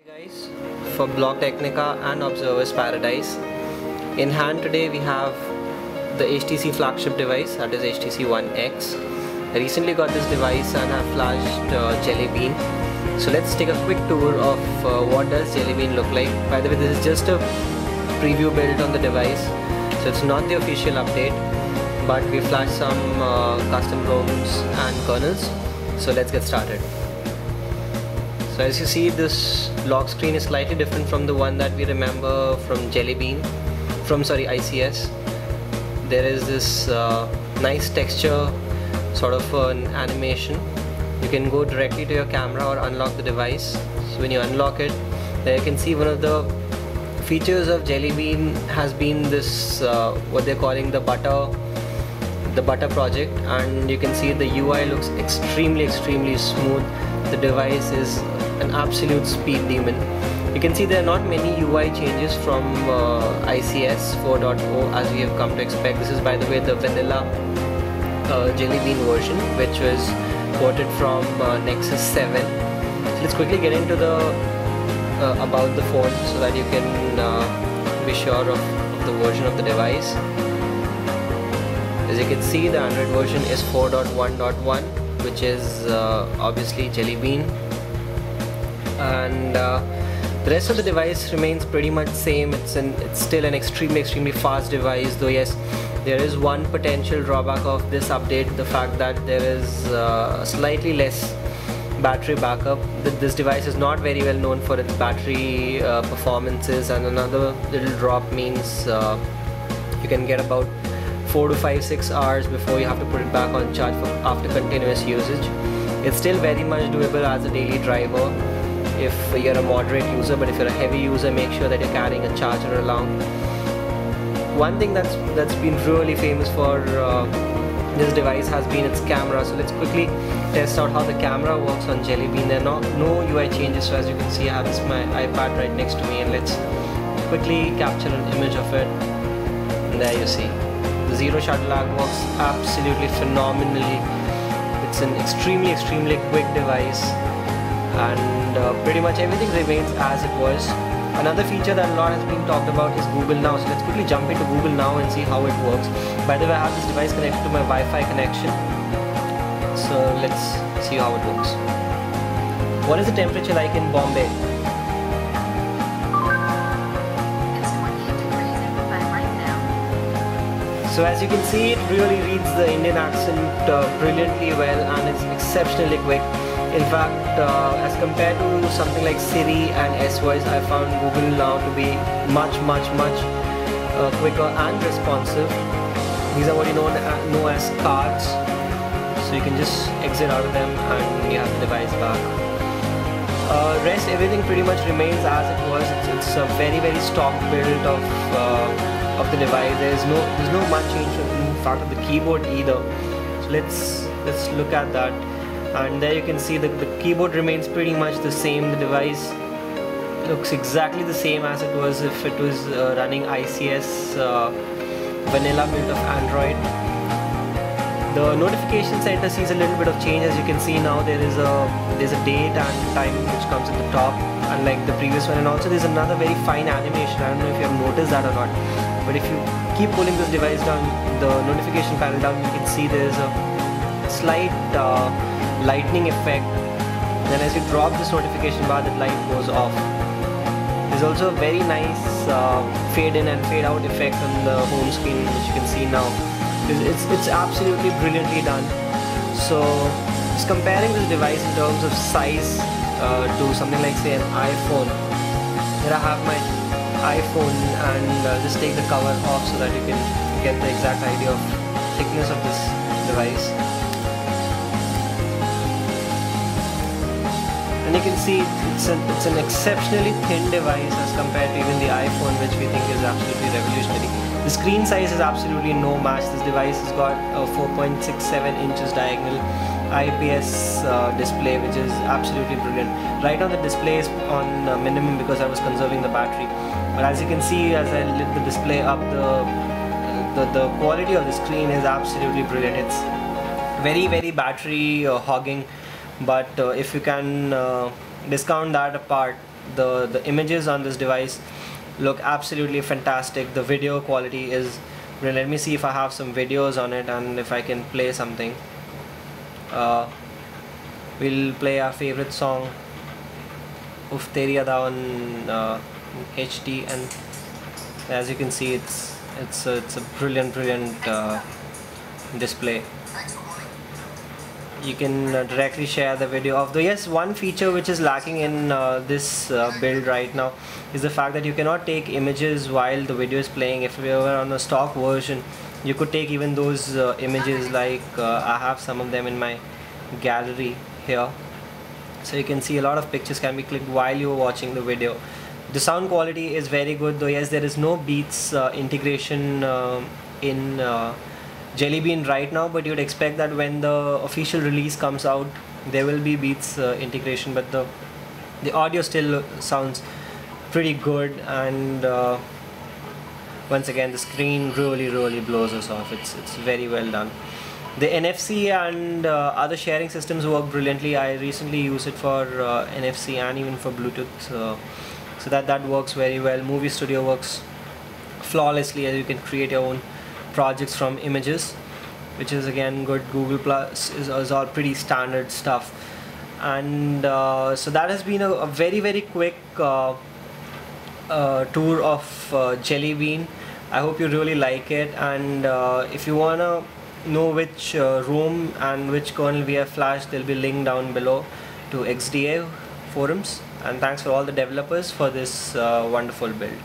Guys, for Blog Technica and Observer's Paradise. In hand today we have the HTC flagship device, that is HTC One X. I recently got this device and have flashed Jelly Bean. So let's take a quick tour of what does Jelly Bean look like. By the way, this is just a preview built on the device, so it's not the official update, but we flashed some custom ROMs and kernels. So let's get started. So as you see, this lock screen is slightly different from the one that we remember from Jelly Bean, ICS. There is this nice texture, sort of an animation. You can go directly to your camera or unlock the device. So when you unlock it, there you can see one of the features of Jelly Bean has been this what they're calling the butter project, and you can see the UI looks extremely smooth. The device is an absolute speed demon. You can see there are not many UI changes from ICS 4.0 as we have come to expect. This is, by the way, the vanilla Jelly Bean version, which was ported from Nexus 7. So let's quickly get into the about the phone so that you can be sure of the version of the device. As you can see, the Android version is 4.1.1, which is obviously Jelly Bean, and the rest of the device remains pretty much same. It's still an extremely fast device, though yes, there is one potential drawback of this update, the fact that there is slightly less battery backup. This device is not very well known for its battery performances, and another little drop means you can get about 4 to 6 hours before you have to put it back on charge after continuous usage. It's still very much doable as a daily driver if you're a moderate user, but if you're a heavy user, make sure that you're carrying a charger along. One thing that's been really famous for this device has been its camera. So let's quickly test out how the camera works on Jelly Bean. There are no UI changes, so as you can see, I have my iPad right next to me, and let's quickly capture an image of it. And there you see. The zero shutter lag works absolutely phenomenally. It's an extremely quick device, and pretty much everything remains as it was. Another feature that a lot has been talked about is Google Now. So let's quickly jump into Google Now and see how it works. By the way, I have this device connected to my Wi-Fi connection, so let's see how it works. What is the temperature like in Bombay? So as you can see, it really reads the Indian accent brilliantly well, and it's exceptionally quick. In fact, as compared to something like Siri and S-Voice, I found Google Now to be much quicker and responsive. These are what you know as cards. So you can just exit out of them and you have the device back. Rest, everything pretty much remains as it was. It's a very stock build of the device. There's no much change in fact of the keyboard either. So let's look at that, and there you can see the keyboard remains pretty much the same. The device looks exactly the same as it was if it was running ICS vanilla build of Android. The notification center sees a little bit of change. As you can see now, there's a date and time which comes at the top, unlike the previous one, and also there's another very fine animation. I don't know if you have noticed that or not, but if you keep pulling this device down, the notification panel down, you can see there's a slight lightning effect. Then as you drop this notification bar, that light goes off. There's also a very nice fade in and fade out effect on the home screen, which you can see now. It's absolutely brilliantly done. So just comparing this device in terms of size to something like, say, an iPhone. Here I have my iPhone, and just take the cover off so that you can get the exact idea of thickness of this device. And you can see it's an exceptionally thin device as compared to even the iPhone, which we think is absolutely revolutionary. The screen size is absolutely no match. This device has got a 4.67 inches diagonal IPS display, which is absolutely brilliant. Right now the display is on minimum because I was conserving the battery, but as you can see, as I lit the display up, the quality of the screen is absolutely brilliant. It's very battery hogging, but if you can discount that apart, The images on this device look absolutely fantastic. The video quality is brilliant. Let me see if I have some videos on it and if I can play something. We'll play our favorite song, Uf Teri Ada, on HD, and as you can see, it's a brilliant display. You can directly share the video of the. Yes, one feature which is lacking in this build right now is the fact that you cannot take images while the video is playing. If we were on a stock version, you could take even those images, like I have some of them in my gallery here, so you can see a lot of pictures can be clicked while you are watching the video. The sound quality is very good, though. Yes, there is no Beats integration in Jelly Bean right now, but you'd expect that when the official release comes out there will be Beats integration, but the audio still sounds pretty good, and once again the screen really blows us off. It's very well done. The NFC and other sharing systems work brilliantly. I recently used it for NFC and even for Bluetooth, so that works very well. Movie Studio works flawlessly, as you can create your own projects from images, which is again good. Google Plus is all pretty standard stuff, and so that has been a very quick tour of Jelly Bean. I hope you really like it, and if you wanna know which ROM and which kernel we have flashed, they'll be linked down below to XDA forums. And thanks for all the developers for this wonderful build.